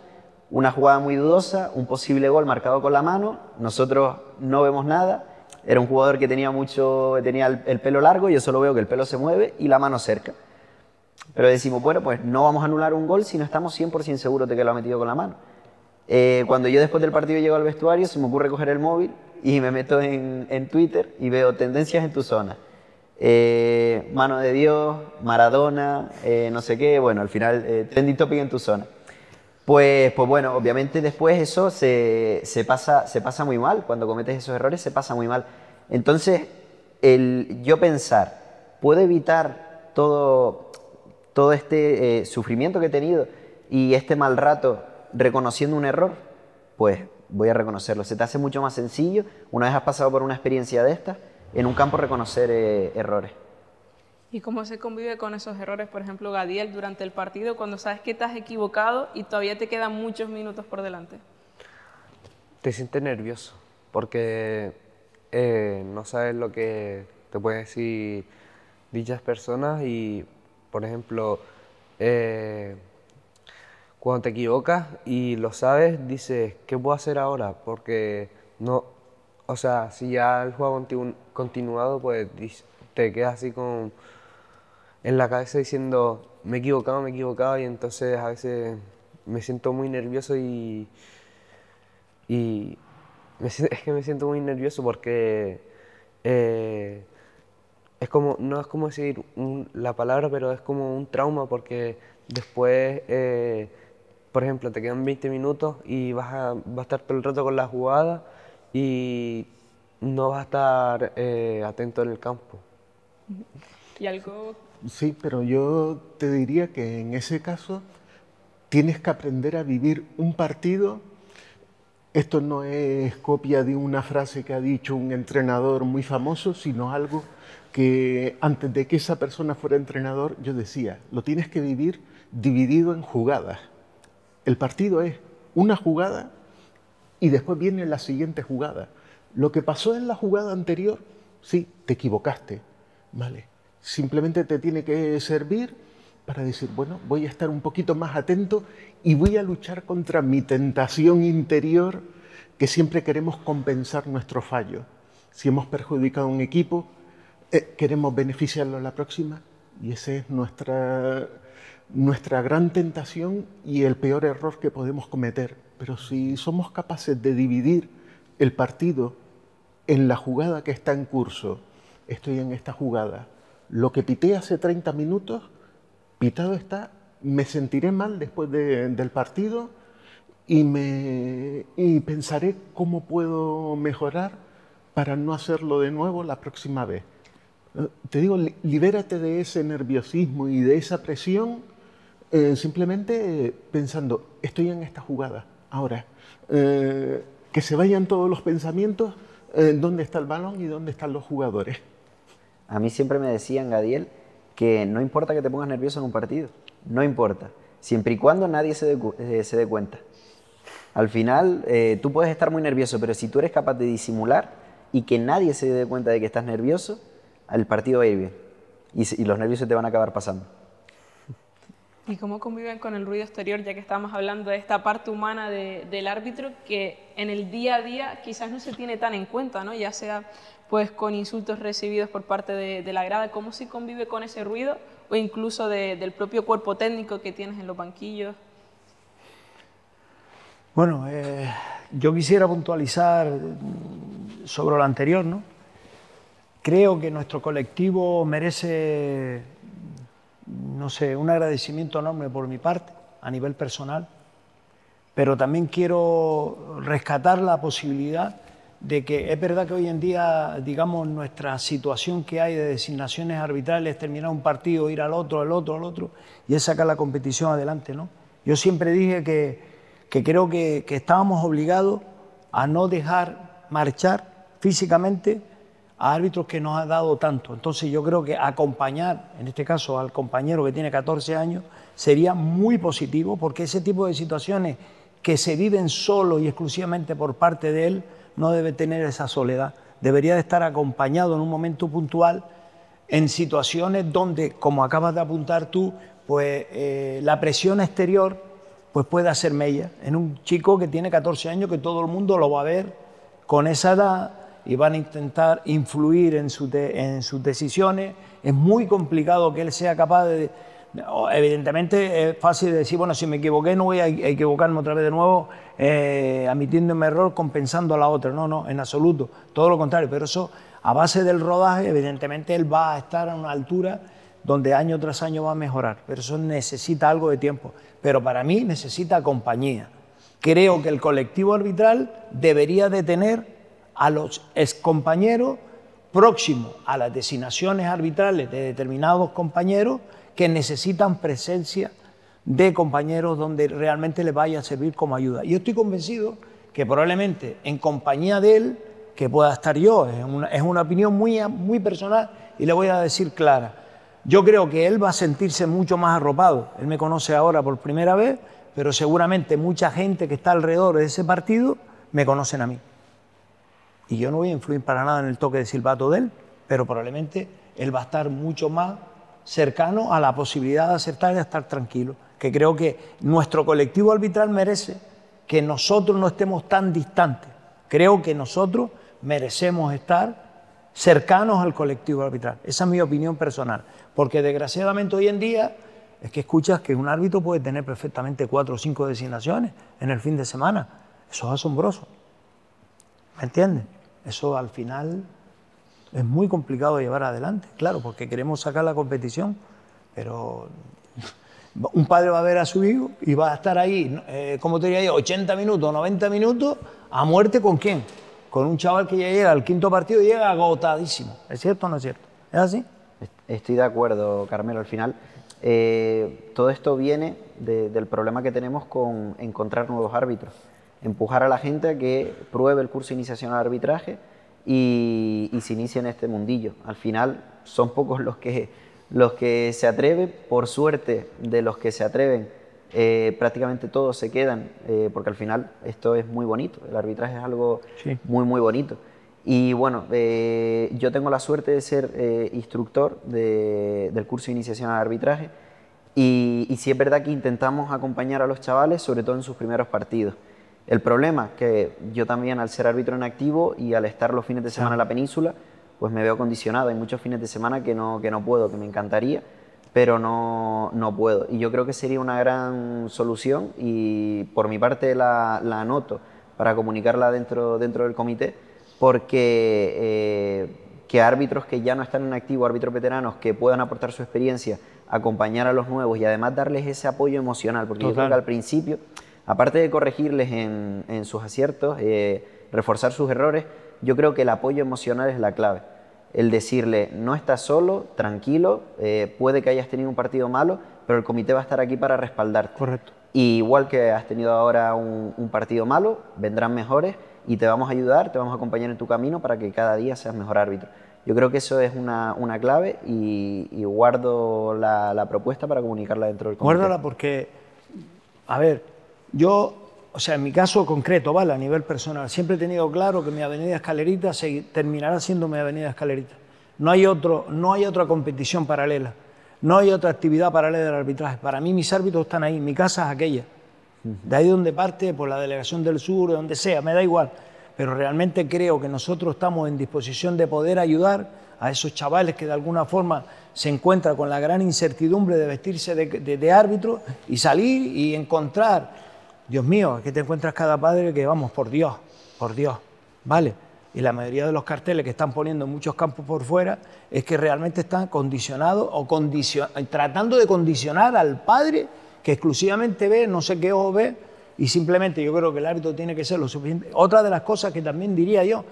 Speaker 4: una jugada muy dudosa, un posible gol marcado con la mano, nosotros no vemos nada, era un jugador que tenía el pelo largo, yo solo veo que el pelo se mueve y la mano cerca. Pero decimos, bueno, pues no vamos a anular un gol si no estamos 100% seguros de que lo ha metido con la mano. Cuando yo después del partido llego al vestuario, se me ocurre coger el móvil y me meto en Twitter y veo tendencias en tu zona. Mano de Dios, Maradona, no sé qué, bueno, al final trending topic en tu zona. Pues bueno, obviamente después eso se pasa muy mal, cuando cometes esos errores se pasa muy mal. Entonces, yo pensar, ¿puedo evitar todo este sufrimiento que he tenido y este mal rato reconociendo un error? Pues voy a reconocerlo. Se te hace mucho más sencillo, una vez has pasado por una experiencia de estas, en un campo reconocer errores.
Speaker 1: ¿Y cómo se convive con esos errores, por ejemplo, Gadiel, durante el partido, cuando sabes que te has equivocado y todavía te quedan muchos minutos por delante?
Speaker 5: Te sientes nervioso porque no sabes lo que te pueden decir dichas personas y, por ejemplo, cuando te equivocas y lo sabes, dices, ¿qué puedo hacer ahora? Porque no, o sea, si ya el juego ha continuado, pues te quedas así en la cabeza diciendo, me he equivocado, y entonces a veces me siento muy nervioso y es que me siento muy nervioso porque no es como decir la palabra, pero es como un trauma porque después, por ejemplo, te quedan 20 minutos y vas a estar todo el rato con la jugada y no vas a estar atento en el campo.
Speaker 1: ¿Y algo?
Speaker 3: Sí, pero yo te diría que en ese caso tienes que aprender a vivir un partido. Esto no es copia de una frase que ha dicho un entrenador muy famoso, sino algo que antes de que esa persona fuera entrenador yo decía, lo tienes que vivir dividido en jugadas. El partido es una jugada y después viene la siguiente jugada. Lo que pasó en la jugada anterior, sí, te equivocaste, ¿vale? Simplemente te tiene que servir para decir, bueno, voy a estar un poquito más atento y voy a luchar contra mi tentación interior, que siempre queremos compensar nuestro fallo. Si hemos perjudicado a un equipo, queremos beneficiarlo a la próxima, y esa es nuestra gran tentación y el peor error que podemos cometer. Pero si somos capaces de dividir el partido en la jugada que está en curso, estoy en esta jugada, lo que pité hace 30 minutos, pitado está, me sentiré mal después del partido y pensaré cómo puedo mejorar para no hacerlo de nuevo la próxima vez. Te digo, libérate de ese nerviosismo y de esa presión, simplemente pensando, estoy en esta jugada, ahora, que se vayan todos los pensamientos, dónde está el balón y dónde están los jugadores. A
Speaker 4: mí siempre me decían, Gadiel, que no importa que te pongas nervioso en un partido, no importa. siempre y cuando nadie se dé cuenta. Al final, tú puedes estar muy nervioso, pero si tú eres capaz de disimular y que nadie se dé cuenta de que estás nervioso, el partido va a ir bien y los nervios se te van a acabar pasando.
Speaker 1: ¿Y cómo conviven con el ruido exterior, ya que estamos hablando de esta parte humana del árbitro que en el día a día quizás no se tiene tan en cuenta, ¿no? Ya sea pues con insultos recibidos por parte de la grada, ¿cómo se convive con ese ruido o incluso del propio cuerpo técnico que tienes en los banquillos?
Speaker 2: Bueno, yo quisiera puntualizar sobre lo anterior, ¿no? Creo que nuestro colectivo merece, no sé, un agradecimiento enorme por mi parte, a nivel personal, pero también quiero rescatar la posibilidad de que es verdad que hoy en día, digamos, nuestra situación que hay de designaciones arbitrales, terminar un partido, ir al otro, al otro, al otro, y es sacar la competición adelante, ¿no? Yo siempre dije que creo que estábamos obligados a no dejar marchar físicamente a árbitros que nos han dado tanto. Entonces yo creo que acompañar, en este caso al compañero que tiene 14 años, sería muy positivo, porque ese tipo de situaciones que se viven solo y exclusivamente por parte de él, no debe tener esa soledad. Debería de estar acompañado en un momento puntual en situaciones donde, como acabas de apuntar tú, pues la presión exterior pues puede hacer mella en un chico que tiene 14 años, que todo el mundo lo va a ver con esa edad y van a intentar influir en sus decisiones. Es muy complicado que él sea capaz de... Evidentemente es fácil decir, bueno, si me equivoqué no voy a equivocarme otra vez de nuevo, admitiendo mi error, compensando a la otra. No, no, en absoluto, todo lo contrario. Pero eso, a base del rodaje, evidentemente él va a estar a una altura donde año tras año va a mejorar. Pero eso necesita algo de tiempo. Pero para mí necesita compañía. Creo que el colectivo arbitral debería de tener a los excompañeros próximos a las designaciones arbitrales de determinados compañeros que necesitan presencia de compañeros donde realmente les vaya a servir como ayuda. Y yo estoy convencido que probablemente en compañía de él, que pueda estar yo, es una opinión muy personal y le voy a decir clara. Yo creo que él va a sentirse mucho más arropado. Él me conoce ahora por primera vez, pero seguramente mucha gente que está alrededor de ese partido me conocen a mí. Y yo no voy a influir para nada en el toque de silbato de él, pero probablemente él va a estar mucho más cercano a la posibilidad de acertar y de estar tranquilo. Que creo que nuestro colectivo arbitral merece que nosotros no estemos tan distantes. Creo que nosotros merecemos estar cercanos al colectivo arbitral. Esa es mi opinión personal. Porque desgraciadamente hoy en día es que escuchas que un árbitro puede tener perfectamente 4 o 5 designaciones en el fin de semana. Eso es asombroso. ¿Me entiendes? Eso al final es muy complicado de llevar adelante, claro, porque queremos sacar la competición, pero un padre va a ver a su hijo y va a estar ahí, como te diría yo, 80 minutos, 90 minutos, a muerte ¿con quién? Con un chaval que ya llega al quinto partido y llega agotadísimo. ¿Es cierto o no es cierto? ¿Es así?
Speaker 4: Estoy de acuerdo, Carmelo. Al final, todo esto viene del problema que tenemos con encontrar nuevos árbitros. Empujar a la gente a que pruebe el curso de iniciación al arbitraje y se inicie en este mundillo. Al final, son pocos los que se atreven. Por suerte, de los que se atreven, prácticamente todos se quedan, porque al final esto es muy bonito. El arbitraje es algo muy, muy bonito. Y bueno, yo tengo la suerte de ser instructor del curso de iniciación al arbitraje y sí es verdad que intentamos acompañar a los chavales, sobre todo en sus primeros partidos. El problema es que yo también, al ser árbitro en activo y al estar los fines de semana en la península, pues me veo condicionado. Hay muchos fines de semana que no puedo, que me encantaría, pero no puedo. Y yo creo que sería una gran solución y por mi parte la anoto para comunicarla dentro del comité, porque que árbitros que ya no están en activo, árbitros veteranos que puedan aportar su experiencia, acompañar a los nuevos y además darles ese apoyo emocional, porque yo creo que al principio, aparte de corregirles en sus aciertos, reforzar sus errores, yo creo que el apoyo emocional es la clave. El decirle, no estás solo, tranquilo, puede que hayas tenido un partido malo, pero el comité va a estar aquí para respaldarte.
Speaker 2: Correcto.
Speaker 4: Y igual que has tenido ahora un partido malo, vendrán mejores y te vamos a ayudar, te vamos a acompañar en tu camino para que cada día seas mejor árbitro. Yo creo que eso es una clave y guardo la propuesta para comunicarla dentro del comité.
Speaker 2: Guárdala porque A ver, yo, o sea, en mi caso concreto, ¿vale? A nivel personal, siempre he tenido claro que mi Avenida Escalerita terminará siendo mi Avenida Escalerita. No hay otra competición paralela, no hay otra actividad paralela del arbitraje. Para mí mis árbitros están ahí, mi casa es aquella. De ahí donde parte, por la Delegación del Sur, de donde sea, me da igual. Pero realmente creo que nosotros estamos en disposición de poder ayudar a esos chavales que de alguna forma se encuentran con la gran incertidumbre de vestirse de árbitro y salir y encontrar, Dios mío, que te encuentras cada padre que vamos, por Dios, ¿vale? Y la mayoría de los carteles que están poniendo en muchos campos por fuera es que realmente están condicionados o tratando de condicionar al padre que exclusivamente ve, no sé qué ojo ve, y simplemente yo creo que el árbitro tiene que ser lo suficiente. Otra de las cosas que también diría yo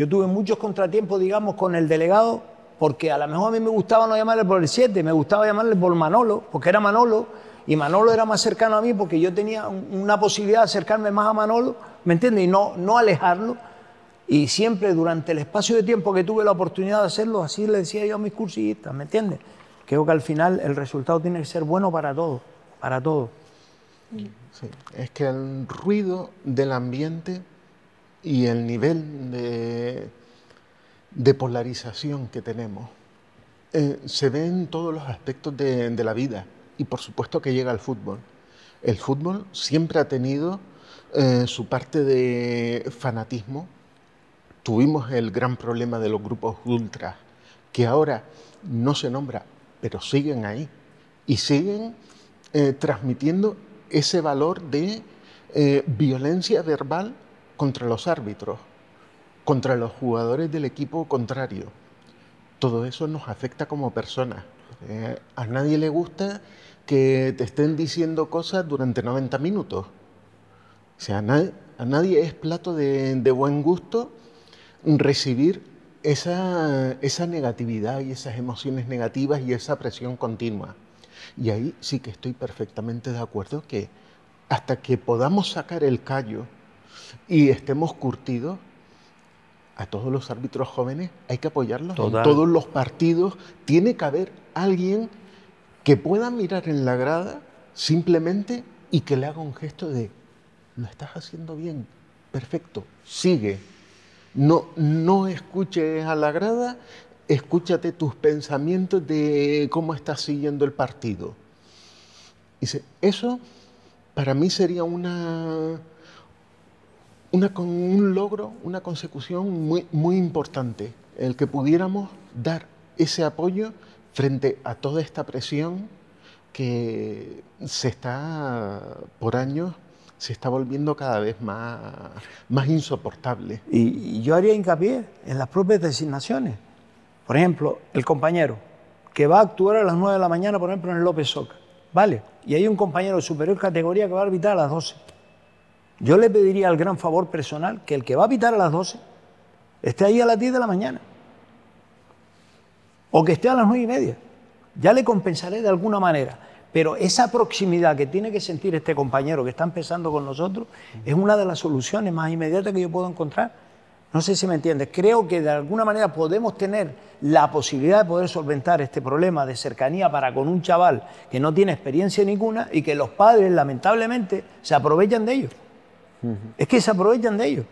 Speaker 2: tuve muchos contratiempos, digamos, con el delegado, porque a lo mejor a mí me gustaba no llamarle por el 7, me gustaba llamarle por Manolo, porque era Manolo, y Manolo era más cercano a mí porque yo tenía una posibilidad de acercarme más a Manolo, ¿me entiendes? Y no alejarlo. Y siempre durante el espacio de tiempo que tuve la oportunidad de hacerlo, así le decía yo a mis cursistas, ¿me entiendes? Creo que al final el resultado tiene que ser bueno para todos, para todos.
Speaker 3: Sí, es que el ruido del ambiente y el nivel de polarización que tenemos se ve en todos los aspectos de la vida, y por supuesto que llega al fútbol. El fútbol siempre ha tenido su parte de fanatismo. Tuvimos el gran problema de los grupos ultras, que ahora no se nombra, pero siguen ahí y siguen transmitiendo ese valor de violencia verbal contra los árbitros, contra los jugadores del equipo contrario. Todo eso nos afecta como personas. A nadie le gusta que te estén diciendo cosas durante 90 minutos. O sea, a nadie es plato de buen gusto recibir esa negatividad y esas emociones negativas y esa presión continua. Y ahí sí que estoy perfectamente de acuerdo que hasta que podamos sacar el callo y estemos curtidos, a todos los árbitros jóvenes hay que apoyarlos.
Speaker 2: Total.
Speaker 3: En todos los partidos tiene que haber alguien que pueda mirar en la grada simplemente y que le haga un gesto de lo estás haciendo bien, perfecto, sigue. No escuches a la grada, escúchate tus pensamientos de cómo estás siguiendo el partido. Dice, eso para mí sería un logro, una consecución muy importante, el que pudiéramos dar ese apoyo frente a toda esta presión que por años se está volviendo cada vez más insoportable.
Speaker 2: Y yo haría hincapié en las propias designaciones. Por ejemplo, el compañero que va a actuar a las 9 de la mañana, por ejemplo, en el López Soca, ¿vale? Y hay un compañero de superior categoría que va a arbitrar a las 12. Yo le pediría al gran favor personal que el que va a pitar a las 12 esté ahí a las 10 de la mañana. O que esté a las 9:30. Ya le compensaré de alguna manera. Pero esa proximidad que tiene que sentir este compañero que está empezando con nosotros es una de las soluciones más inmediatas que yo puedo encontrar. No sé si me entiendes. Creo que de alguna manera podemos tener la posibilidad de poder solventar este problema de cercanía para con un chaval que no tiene experiencia ninguna y que los padres, lamentablemente, se aprovechan de ellos. Es que se aprovechan de ellos.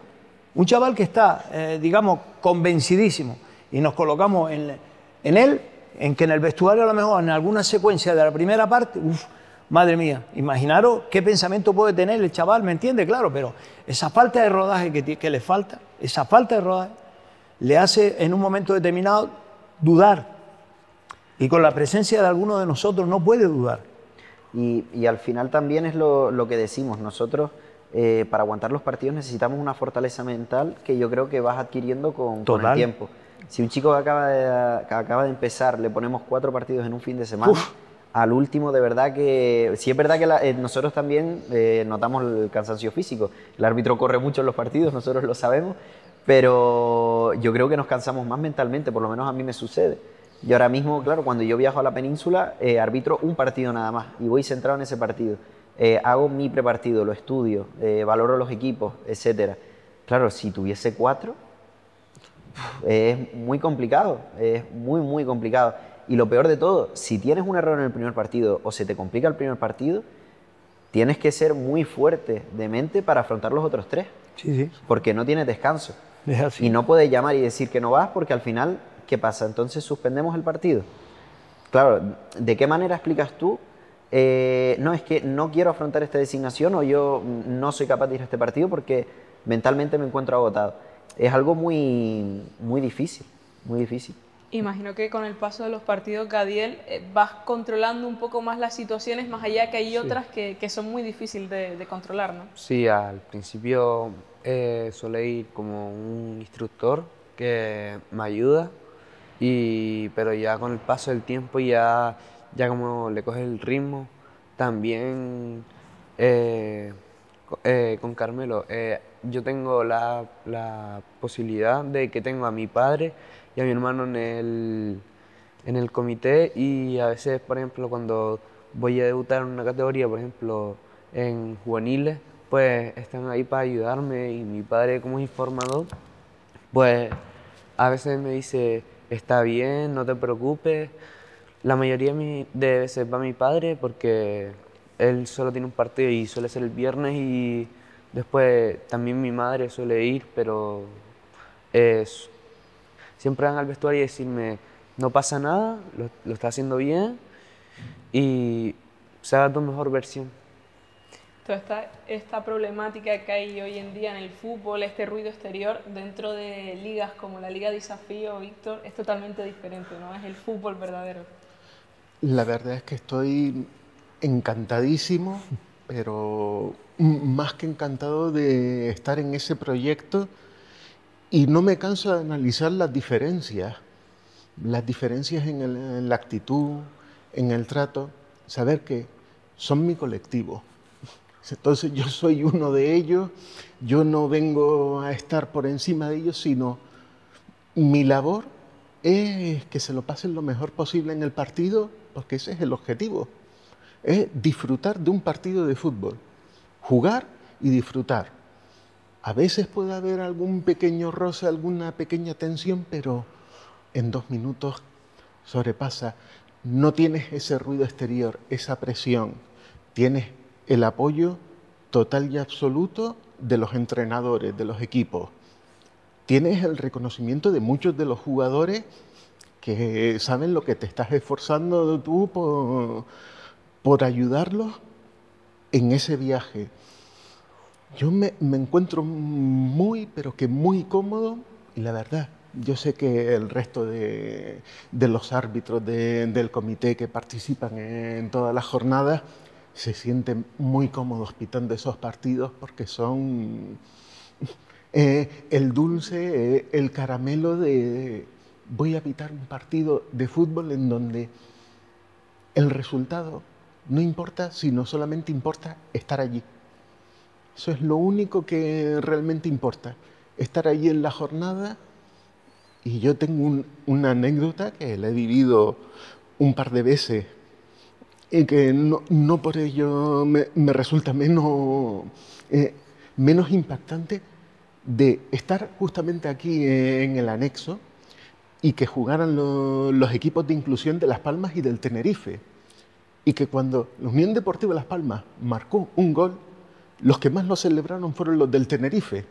Speaker 2: Un chaval que está, digamos, convencidísimo y nos colocamos en él, en que en el vestuario a lo mejor en alguna secuencia de la primera parte, madre mía, imaginaros qué pensamiento puede tener el chaval, ¿me entiende? Claro, pero esa falta de rodaje que le falta, esa falta de rodaje, le hace en un momento determinado dudar. Y con la presencia de alguno de nosotros no puede dudar.
Speaker 4: Y al final también es lo que decimos, nosotros para aguantar los partidos necesitamos una fortaleza mental que yo creo que vas adquiriendo con el tiempo. Si un chico que acaba de empezar le ponemos 4 partidos en un fin de semana, al último de verdad que... Sí es verdad que nosotros también notamos el cansancio físico. El árbitro corre mucho en los partidos, nosotros lo sabemos, pero yo creo que nos cansamos más mentalmente, por lo menos a mí me sucede. Yo ahora mismo, claro, cuando yo viajo a la península, arbitro un partido nada más y voy centrado en ese partido. Hago mi prepartido, lo estudio, valoro los equipos, etc. Claro, si tuviese 4... es muy complicado, es muy complicado. Y lo peor de todo, si tienes un error en el primer partido o se te complica el primer partido, tienes que ser muy fuerte de mente para afrontar los otros 3,
Speaker 2: Sí, sí,
Speaker 4: porque no tienes descanso.
Speaker 2: es así.
Speaker 4: Y no puedes llamar y decir que no vas porque al final, ¿qué pasa? Entonces suspendemos el partido. Claro, ¿de qué manera explicas tú? No, es que no quiero afrontar esta designación o yo no soy capaz de ir a este partido porque mentalmente me encuentro agotado. Es algo muy, muy difícil, muy difícil.
Speaker 1: Imagino que con el paso de los partidos, Gadiel, vas controlando un poco más las situaciones, más allá que hay otras que son muy difíciles de controlar, ¿no?
Speaker 5: Sí, al principio suele ir como un instructor que me ayuda, pero ya con el paso del tiempo ya como le coge el ritmo, también con Carmelo, yo tengo la posibilidad de que tengo a mi padre y a mi hermano en el comité y a veces, por ejemplo, cuando voy a debutar en una categoría, por ejemplo, en juveniles, pues están ahí para ayudarme y mi padre como informador, pues a veces me dice, está bien, no te preocupes. La mayoría de veces va mi padre porque él solo tiene un partido y suele ser el viernes y después también mi madre suele ir, pero es, siempre van al vestuario y decirme, no pasa nada, lo está haciendo bien y saca tu mejor versión.
Speaker 1: Toda esta problemática que hay hoy en día en el fútbol, este ruido exterior, dentro de ligas como la Liga Desafío, Víctor, es totalmente diferente, ¿no? Es el fútbol verdadero.
Speaker 3: La verdad es que estoy encantadísimo, pero más que encantado de estar en ese proyecto y no me canso de analizar las diferencias en la actitud, en el trato, saber que son mi colectivo. Entonces yo soy uno de ellos, yo no vengo a estar por encima de ellos, sino mi labor es que se lo pasen lo mejor posible en el partido, porque ese es el objetivo, es disfrutar de un partido de fútbol, jugar y disfrutar. A veces puede haber algún pequeño roce, alguna pequeña tensión, pero en 2 minutos sobrepasa. No tienes ese ruido exterior, esa presión, tienes el apoyo total y absoluto de los entrenadores, de los equipos. Tienes el reconocimiento de muchos de los jugadores que saben lo que te estás esforzando tú por ayudarlos en ese viaje. Yo me encuentro muy, pero que muy cómodo y la verdad, yo sé que el resto de los árbitros del comité que participan en todas las jornadas se sienten muy cómodos pitando esos partidos porque son el dulce, el caramelo de voy a pitar un partido de fútbol en donde el resultado no importa, sino solamente importa estar allí. Eso es lo único que realmente importa, estar allí en la jornada. Y yo tengo una anécdota que la he vivido un par de veces y que no por ello me resulta menos impactante de estar justamente aquí en el anexo y que jugaran los equipos de inclusión de Las Palmas y del Tenerife. Y que cuando la Unión Deportiva Las Palmas marcó un gol, los que más lo celebraron fueron los del Tenerife.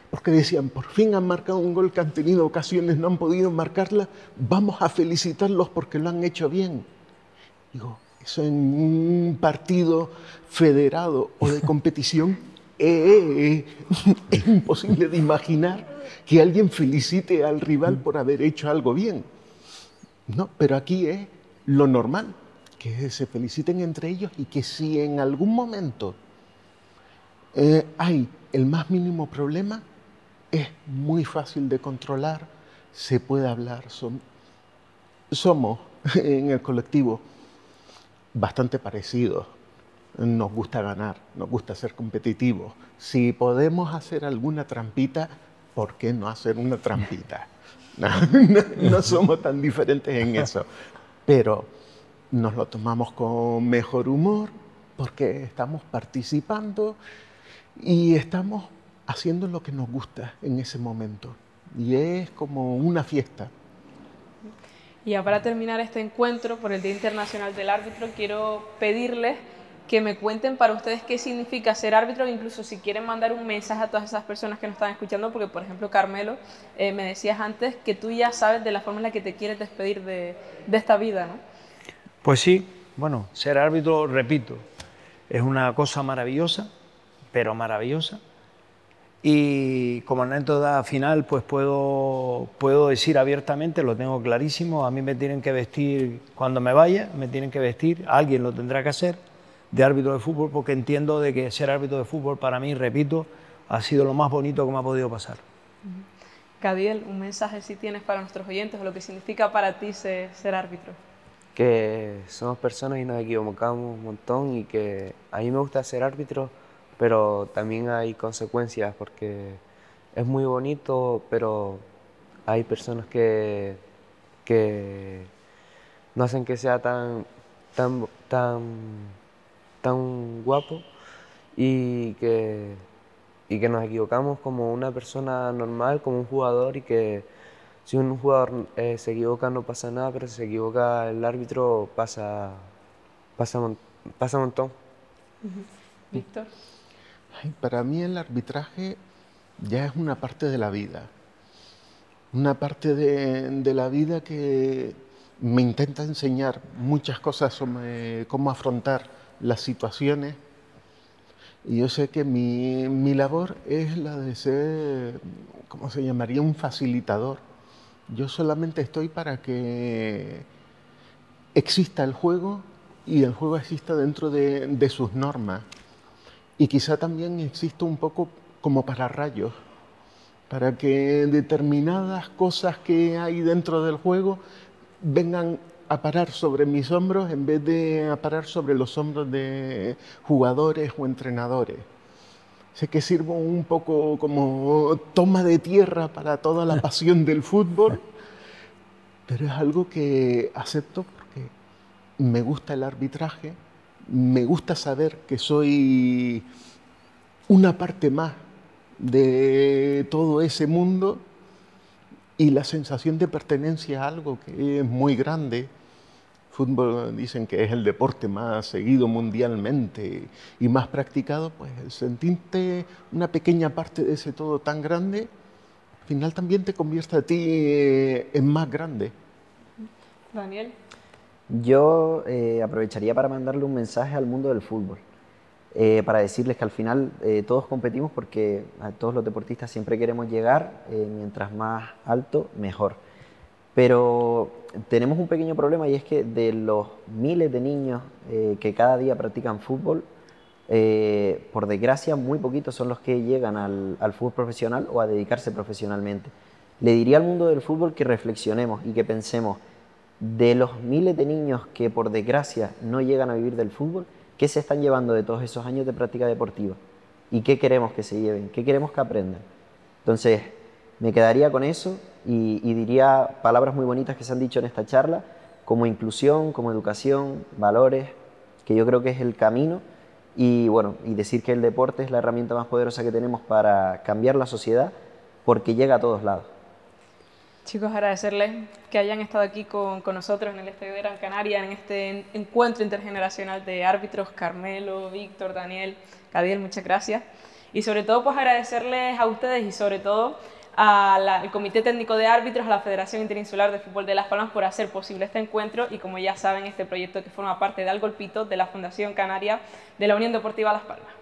Speaker 3: Porque decían, por fin han marcado un gol que han tenido ocasiones, no han podido marcarla, vamos a felicitarlos porque lo han hecho bien. Digo, eso en un partido federado o de competición es imposible de imaginar que alguien felicite al rival por haber hecho algo bien. No, pero aquí es lo normal, que se feliciten entre ellos y que si en algún momento hay el más mínimo problema, es muy fácil de controlar, se puede hablar. Somos en el colectivo bastante parecidos. Nos gusta ganar, nos gusta ser competitivos. Si podemos hacer alguna trampita, ¿por qué no hacer una trampita? No somos tan diferentes en eso. Pero nos lo tomamos con mejor humor porque estamos participando y estamos haciendo lo que nos gusta en ese momento. Y es como una fiesta.
Speaker 1: Y ya para terminar este encuentro por el Día Internacional del Árbitro, quiero pedirles que me cuenten para ustedes qué significa ser árbitro, incluso si quieren mandar un mensaje a todas esas personas que nos están escuchando, porque por ejemplo Carmelo, me decías antes que tú ya sabes de la forma en la que te quieres despedir de esta vida, ¿no?
Speaker 2: Pues sí, bueno, ser árbitro, repito, es una cosa maravillosa, pero maravillosa. Y como anécdota final, pues puedo decir abiertamente, lo tengo clarísimo, a mí me tienen que vestir, cuando me vaya, me tienen que vestir, alguien lo tendrá que hacer, de árbitro de fútbol, porque entiendo de que ser árbitro de fútbol para mí, repito, ha sido lo más bonito que me ha podido pasar.
Speaker 1: Cadiel, un mensaje si tienes para nuestros oyentes o lo que significa para ti ser árbitro.
Speaker 5: Que somos personas y nos equivocamos un montón y que a mí me gusta ser árbitro, pero también hay consecuencias porque es muy bonito, pero hay personas que no hacen que sea tan guapo y que nos equivocamos como una persona normal, como un jugador, y que si un jugador se equivoca no pasa nada, pero si se equivoca el árbitro pasa un montón.
Speaker 1: Víctor.
Speaker 3: Ay, para mí el arbitraje ya es una parte de la vida. Una parte de la vida que me intenta enseñar muchas cosas sobre cómo afrontar las situaciones. Y yo sé que mi labor es la de ser, ¿cómo se llamaría? Un facilitador. Yo solamente estoy para que exista el juego y el juego exista dentro de sus normas. Y quizá también exista un poco como pararrayos, para que determinadas cosas que hay dentro del juego vengan a parar sobre mis hombros en vez de a parar sobre los hombros de jugadores o entrenadores. Sé que sirvo un poco como toma de tierra para toda la pasión del fútbol, pero es algo que acepto porque me gusta el arbitraje, me gusta saber que soy una parte más de todo ese mundo y la sensación de pertenencia a algo que es muy grande. Fútbol dicen que es el deporte más seguido mundialmente y más practicado, pues el sentirte una pequeña parte de ese todo tan grande, al final también te convierte a ti en más grande.
Speaker 1: Daniel.
Speaker 4: Yo aprovecharía para mandarle un mensaje al mundo del fútbol, para decirles que al final todos competimos porque a todos los deportistas siempre queremos llegar, mientras más alto, mejor. Pero tenemos un pequeño problema y es que de los miles de niños que cada día practican fútbol, por desgracia muy poquitos son los que llegan al fútbol profesional o a dedicarse profesionalmente. Le diría al mundo del fútbol que reflexionemos y que pensemos de los miles de niños que por desgracia no llegan a vivir del fútbol, ¿qué se están llevando de todos esos años de práctica deportiva? ¿Y qué queremos que se lleven? ¿Qué queremos que aprendan? Entonces, me quedaría con eso y diría palabras muy bonitas que se han dicho en esta charla, como inclusión, como educación, valores, que yo creo que es el camino, y bueno, y decir que el deporte es la herramienta más poderosa que tenemos para cambiar la sociedad, porque llega a todos lados.
Speaker 1: Chicos, agradecerles que hayan estado aquí con nosotros en el Estadio de Gran Canaria, en este encuentro intergeneracional de árbitros, Carmelo, Víctor, Daniel, Cadiel, muchas gracias. Y sobre todo, pues agradecerles a ustedes y sobre todo al Comité Técnico de Árbitros, a la Federación Interinsular de Fútbol de Las Palmas por hacer posible este encuentro y, como ya saben, este proyecto que forma parte de Al Golpito, de la Fundación Canaria de la Unión Deportiva Las Palmas.